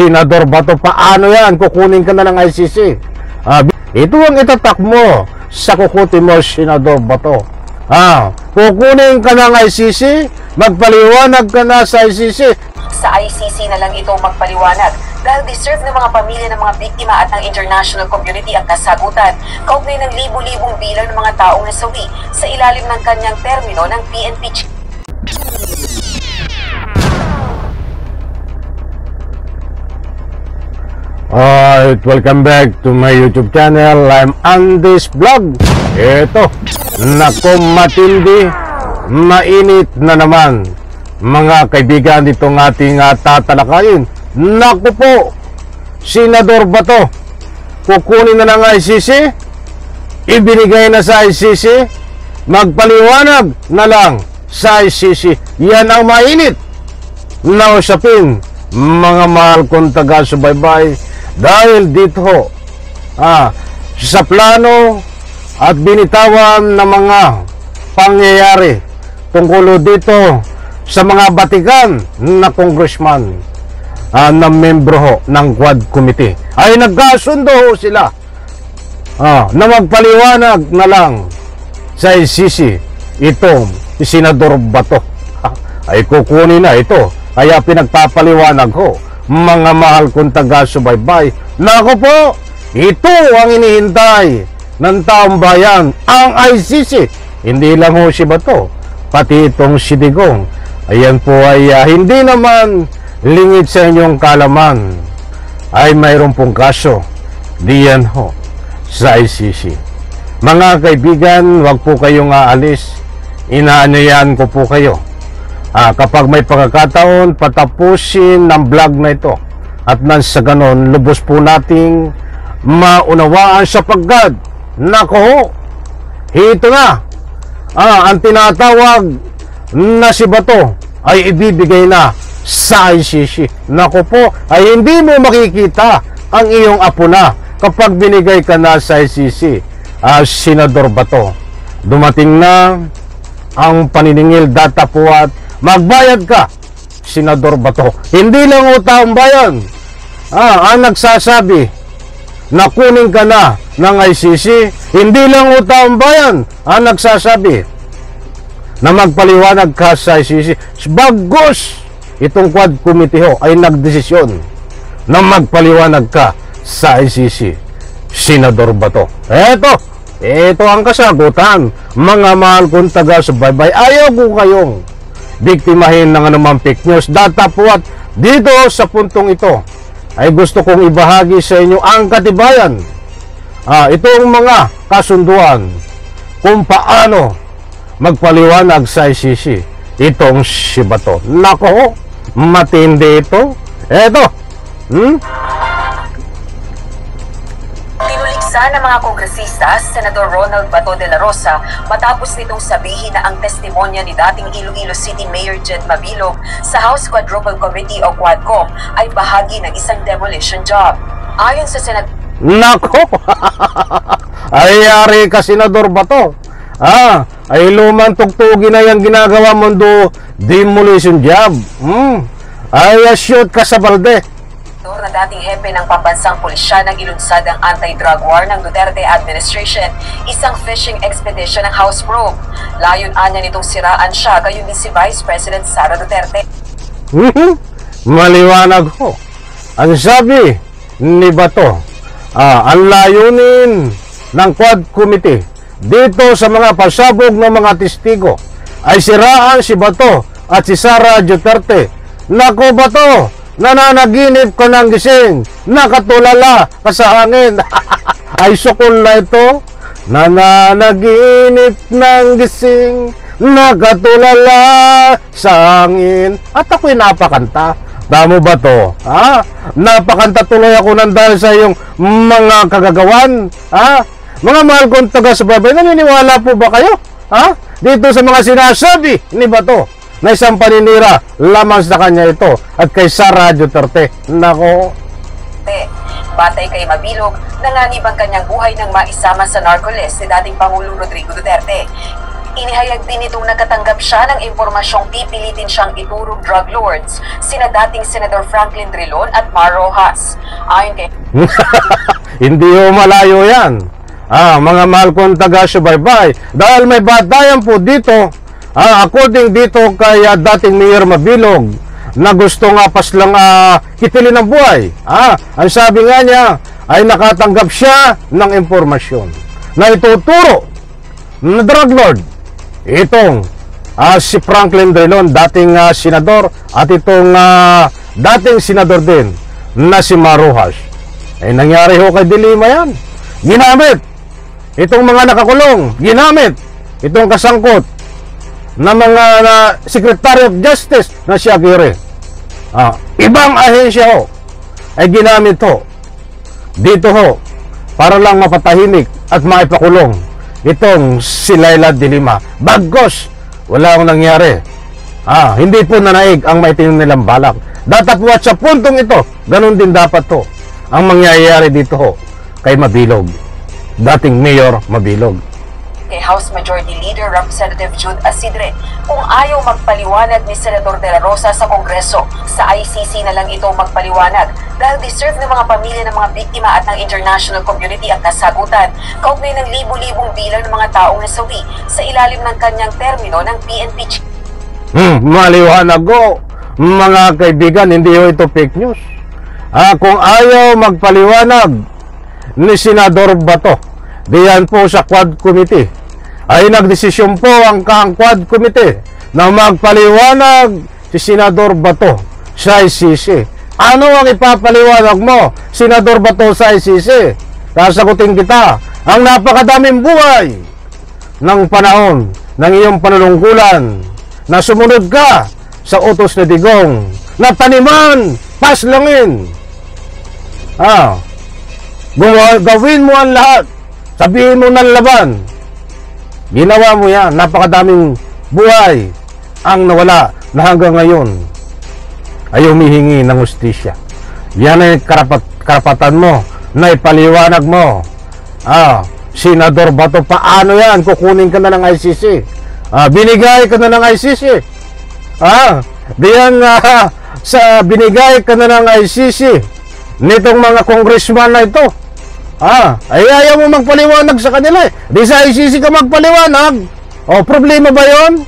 Senador Bato, paano yan? Kukunin ka na ng ICC. Ito ang itatak mo sa kukuti mo, Senador Bato. Kukunin ka ng ICC, magpaliwanag ka na sa ICC. Sa ICC na lang ito magpaliwanag dahil deserve ng mga pamilya ng mga biktima at ng international community ang kasagutan kaugnay ng libu-libong bilang ng mga taong nasawi sa ilalim ng kanyang termino ng PNP. Alright, welcome back to my YouTube channel. I'm Andy's Vlog. Ito, naku, matindi, mainit na naman mga kaibigan ditong ating tatalakayin. Naku po, Senador Bato, kukunin na ng ICC, ibinigay na sa ICC, magpaliwanag na lang sa ICC. Yan ang mainit na usapin, mga mahal kong taga-subaybay. Dahil dito sa plano at binitawan ng mga pangyayari tungkol dito sa mga batikan na congressman na membro ng Quad Committee ay nagkasundo sila na magpaliwanag na lang sa ICC itong Senador Bato. Ay kukunin na ito, kaya pinagpapaliwanag ko, mga mahal kong taga-subaybay. Nako po, ito ang inihintay ng taong bayan, ang ICC. Hindi lang ho si Bato, pati itong si Digong. Ayan po ay hindi naman lingid sa inyong kalaman, ay mayroon pong kaso diyan ho sa ICC. Mga kaibigan, wag po kayong aalis. Inaanyayahan ko po kayo, kapag may pagkakataon, patapusin ng vlog na ito. At nang sa ganon, lubos po nating maunawaan sapagkat, nako, ito na, ang tinatawag na si Bato ay ibibigay na sa ICC. Nako po, ay hindi mo makikita ang iyong apo na kapag binigay ka na sa ICC, Senador Bato. Dumating na ang paniningil, datapuat, magbayad ka, Senador Bato. Hindi lang o taong bayan ang nagsasabi na kunin ka na ng ICC. Hindi lang o taong bayan ang nagsasabi na magpaliwanag ka sa ICC. Bagos itong Quad Committee ho ay nagdesisyon na magpaliwanag ka sa ICC, Senador Bato. Ito ang kasagutan, mga mahal kong taga-subaybay. Ayaw ko kayong biktimahin ng anumang fake news. Datapuat dito sa puntong ito ay gusto kong ibahagi sa inyo ang katibayan, itong mga kasunduan kung paano magpaliwanag sa ICC itong si Bato. Nako, matindi ito. Tinuliksa ng mga kongresista, Senador Ronald Bato de la Rosa, matapos nitong sabihin na ang testimonya ni dating Iloilo City Mayor Jed Mabilog sa House Quadruple Committee o Quadcom ay bahagi ng isang demolition job. Ayon sa Senador... Nako! Ay yari ka, Senador Bato. Ay lumang tugtugi na yung ginagawa mo do demolition job. Ay shoot ka sa balde. Na dating hepe ng pambansang pulisya ng ilunsad ang anti-drug war ng Duterte administration, isang fishing expedition ng House probe. Layon anya nitong siraan siya, gayon din si Vice President Sara Duterte. Maliwanag ho. Ang sabi ni Bato, ang layunin ng Quad Committee dito sa mga pasabog ng mga testigo ay siraan si Bato at si Sara Duterte. Nako Bato, nananaginip ka ng gising, nakatulala ka sa hangin. Ay sukol na ito, nananaginip ng gising, nakatulala sa hangin. At ako'y napakanta. Tamo ba to? Napakanta tuloy ako ng dahil sa iyong mga kagagawan. Mga mahal kong taga-subaybay, naniniwala po ba kayo? Dito sa mga sinasabi ni Bato na isang paninira lamang sa kanya ito at kay Sara Duterte. Nako. Batay kay Mabilog, nanganib ang kanyang buhay nang maisama sa narco list ni dating Pangulong Rodrigo Duterte. Inihayag din itong nakatanggap siya ng impormasyong pipilitin siyang iturog drug lords, sina dating Senador Franklin Drilon at Mar Rojas. Ayon kay Hindi ho malayo yan. Mga mahal kong taga-subaybay, dahil may batayan po dito, according dito kay dating Mayor Mabilog, na gusto nga paslang kitilin ang buhay. Ang sabi nga niya, ay nakatanggap siya ng impormasyon na ituturo na drug lord itong si Franklin Drilon, dating senador, at itong dating senador din na si Mar Rojas. Nangyari ho kay Dilima yan. Ginamit itong mga nakakulong, ginamit itong kasangkot na mga Secretary of Justice na si Aguirre. Ibang ahensya ho ay ginamit ho dito ho para lang mapatahimik at maipakulong itong si Leila de Lima. Bagos wala akong nangyari. Hindi po nanaig ang maitinong nilang balak. Datapwat sa puntong ito, ganun din dapat to ang mangyayari dito ho kay Mabilog, dating Mayor Mabilog. kay House Majority Leader Representative Jude Asidre kung ayaw magpaliwanag ni Senador De La Rosa sa Kongreso. Sa ICC na lang ito magpaliwanag dahil deserve ng mga pamilya ng mga biktima at ng international community ang kasagutan kaugnay ng libu-libong bilang ng mga taong nasawi sa ilalim ng kanyang termino ng PNP chief. Maliwanag ko, mga kaibigan, hindi ho ito fake news. Kung ayaw magpaliwanag ni Senador Bato diyan po sa Quad Committee, ay nagdesisyon po ang Quad Committee na magpaliwanag si Senador Bato sa ICC. Ano ang ipapaliwanag mo, Senador Bato, sa ICC? Sasagutin kita, ang napakadaming buhay ng panahon ng iyong panunungkulan na sumunod ka sa utos ni Digong na taniman, paslangin. Gawin mo ang lahat, sabihin mo ng laban. Ginawa mo yan, napakadaming buhay ang nawala na hanggang ngayon ay humihingi ng hustisya. Yan ay karapatan mo na ipaliwanag mo. Senador Bato, paano yan? Kukunin ka na ng ICC. Binigay ka na ng ICC. Diyan sa binigay ka na ng ICC nitong mga congressman na ito. Ay ayaw mo magpaliwanag sa kanila eh. Di sa ICC ka magpaliwanag. Problema ba yon?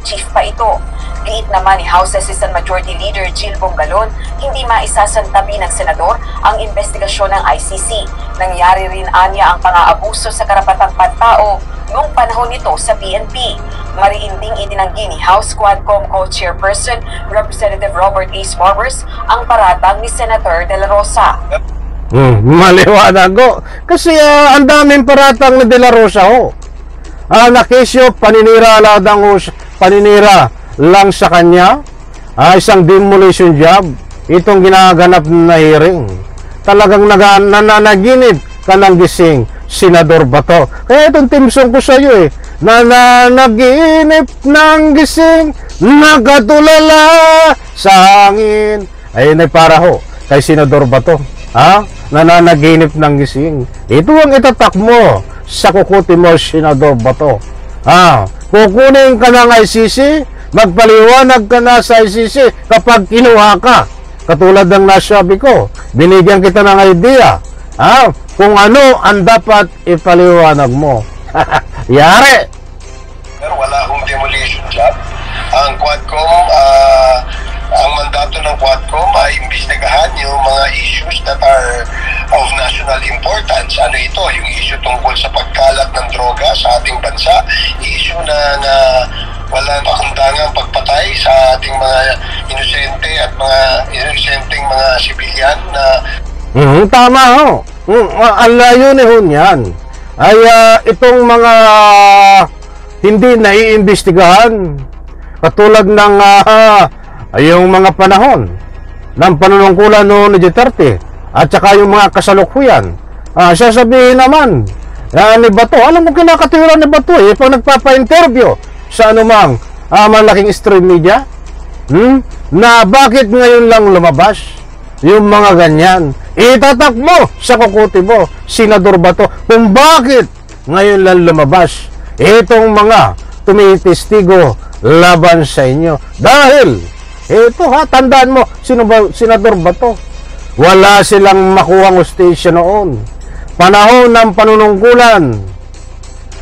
Chief pa ito. Giit naman ni House Assistant Majority Leader Jill Bongalon, hindi maisasantabi ng senador ang investigasyon ng ICC. Nangyari rin anya ang pang-aabuso sa karapatang pantao noong panahon nito sa PNP. Mariinding itinanggi ni House Quadcom Co-Chairperson Representative Robert A. Smorbers ang paratang ni Senator De La Rosa. Maliwanag ko. Kasi ang daming paratang ni De La Rosa ho. Nakisyo, paninira lang sa kanya. Isang demolition job. Itong ginaganap na hearing. Talagang nananaginip ka ng gising, Senador Bato. Kaya itong timsong ko sa iyo nananaginip ng gising, nakatulala sa hangin. Ayun ay para ho kay Senador Bato. Nananaginip ng gising. Ito ang itatak mo sa kukuti mo, Senador Bato. Kukunin ka ng ICC, magpaliwanag ka na sa ICC kapag kinuha ka. Katulad ng nasabi ko, binigyan kita ng idea kung ano ang dapat ipaliwanag mo. Yari! Pero wala akong demolition job. Ang Quadcom, ang mandato ng Quadcom ay imbestigahan yung mga issues that are of national importance. Ano ito? Yung issue tungkol sa pagkalat ng droga sa ating bansa. Issue na walang pakundangang pagpatay sa ating mga inosente at mga inosenteng mga sibilyan na tama ho. Ang layunin yan ay itong mga hindi naiimbestigahan katulad ng yung mga panahon ng panunungkulan noon ni Duterte at saka yung mga kasalukuyan. Sasabihin naman ni Bato, alam mo kinakatira ni Bato pag nagpapa-interview sa anumang malaking stream media na bakit ngayon lang lumabas yung mga ganyan. Itatak mo sa kukuti mo, Senador Bato, kung bakit ngayon lang lumabas itong mga tumitestigo laban sa inyo. Dahil, ito ha, tandaan mo, senador Bato, wala silang makuhang hustisya noon. Panahon ng panunungkulan,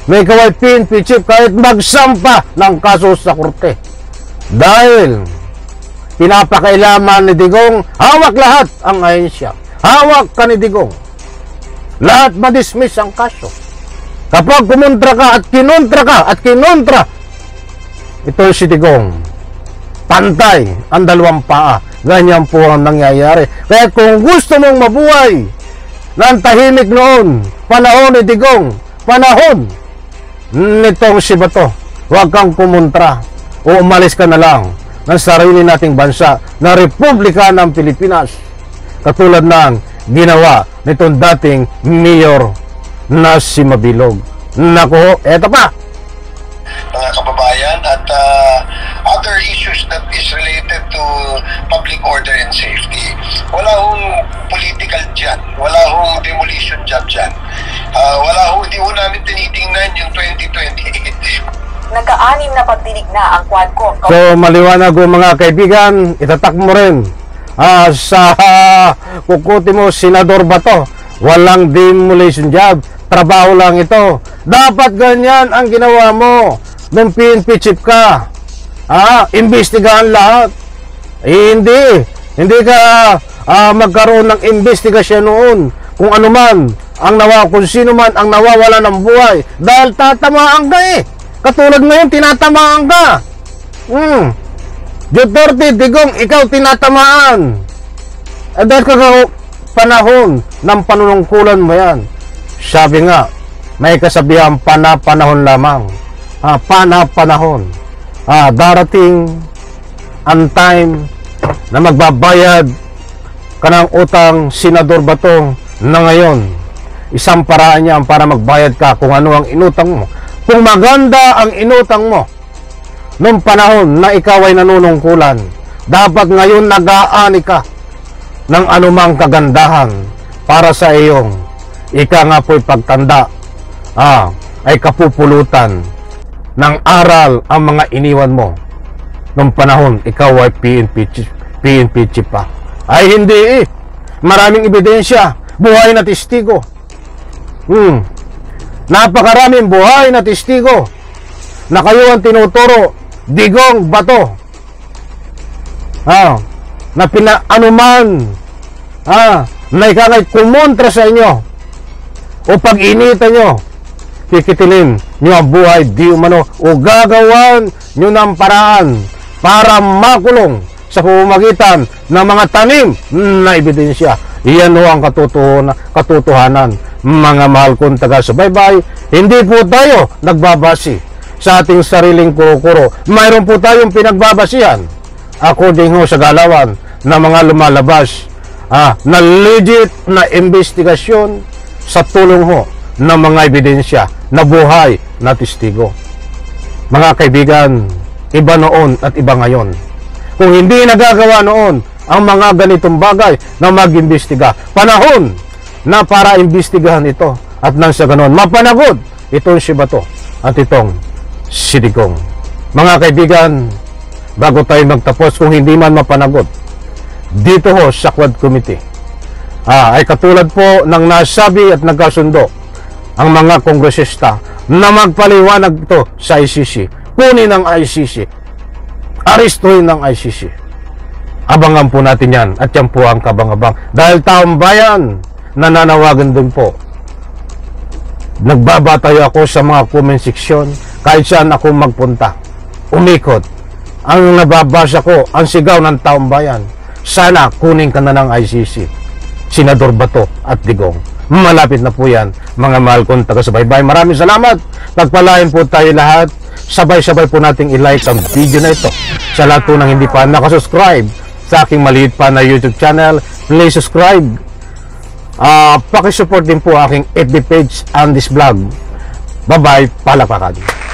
may kaway PNP chief kahit magsampa ng kaso sa korte. Dahil, pinapakailaman ni Digong, hawak lahat ang ahensya. Hawak ka ni Digong. Lahat ma-dismiss ang kaso. Kapag kumontra ka at kinontra, ito si Digong, pantay ang dalawang paa. Ganyan po ang nangyayari. Kaya kung gusto mong mabuhay ng tahimik noon, panahon ni Digong, panahon nitong si Bato, huwag kang kumontra o umalis ka na lang ng sarili nating bansa na Republika ng Pilipinas, katulad ng ginawa nitong dating mayor na si Mabilog. Nako, eto pa, mga kababayan, at other issues that is related to public order and safety. Wala hong political dyan, wala hong demolition job dyan, hindi ho namin tinitingnan yung 2028. Nagka-anim na pagdinig na ang Quadcom. so maliwanag o mga kaibigan, itatak mo rin sa kukuti mo, Senador Bato, walang demolition job, trabaho lang ito. Dapat ganyan ang ginawa mo nung PNP chief ka. Imbestigahan lahat. Hindi ka magkaroon ng investigasyon noon kung ano man ang kung sino man ang nawawala ng buhay dahil tatamaan ka eh. Katulad ngayon, tinatamaan ka. Duterte, Digong, ikaw tinatamaan. Dahil panahon ng panunungkulan mo yan. Sabi nga, may kasabihan, panahon lamang. Panahon. Darating ang time na magbabayad ka ng utang, Senador Bato, na ngayon. Isang paraan niyan para magbayad ka kung ano ang inutang mo. Kung maganda ang inutang mo nung panahon na ikaw ay nanunungkulan, dapat ngayon nag-aani ka ng anumang kagandahan para sa iyong nga po'y pagtanda, ay kapupulutan ng aral ang mga iniwan mo nung panahon ikaw ay PNP chief pa. Ay hindi maraming ebidensya, buhay na testigo. Napakaraming buhay na testigo na kayo ang tinuturo, Digong, Bato, na anuman na ikangay kumontra sa inyo o pag-initan nyo, kikitilin nyo ang buhay di umano o gagawan nyo ng paraan para makulong sa pamamagitan ng mga tanim na ebidensya. Iyan ho ang katotohanan, mga mahal kong taga-subaybay. Hindi po tayo nagbabasi sa ating sariling kuro-kuro. Mayroon po tayong pinagbabasihan according ho sa galawan na mga lumalabas na legit na investigasyon sa tulong ho ng mga ebidensya na buhay na testigo. Mga kaibigan, iba noon at iba ngayon. Kung hindi nagagawa noon ang mga ganitong bagay na mag-imbestiga, panahon na para imbestigahan ito at nang sa ganon mapanagod itong si Bato at itong si Digong. Mga kaibigan, bago tayo magtapos, kung hindi man mapanagod dito ho sa Quad Committee, ay katulad po ng nasabi at nagkasundo ang mga kongresista na magpaliwanag ito sa ICC, kunin ng ICC, aristuhin ng ICC. Abangan po natin yan at yan po ang kabang-abang dahil taong bayan nananawagan din po. Nagbabatayo ako sa mga comment section kahit saan ako magpunta, umikot. Ang nababasa ko, ang sigaw ng taong bayan, sana kunin ka na ng ICC, Senador Bato at Digong. Malapit na po yan, mga mahal kong taga-subaybay. Maraming salamat. Pagpalain po tayo lahat. Sabay-sabay po nating i-like ang video na ito. Sa lahat po ng hindi pa nakasubscribe sa aking maliit pa na YouTube channel, please subscribe. Pakisupport din po aking FB page and this vlog. Bye-bye. Palakpakan.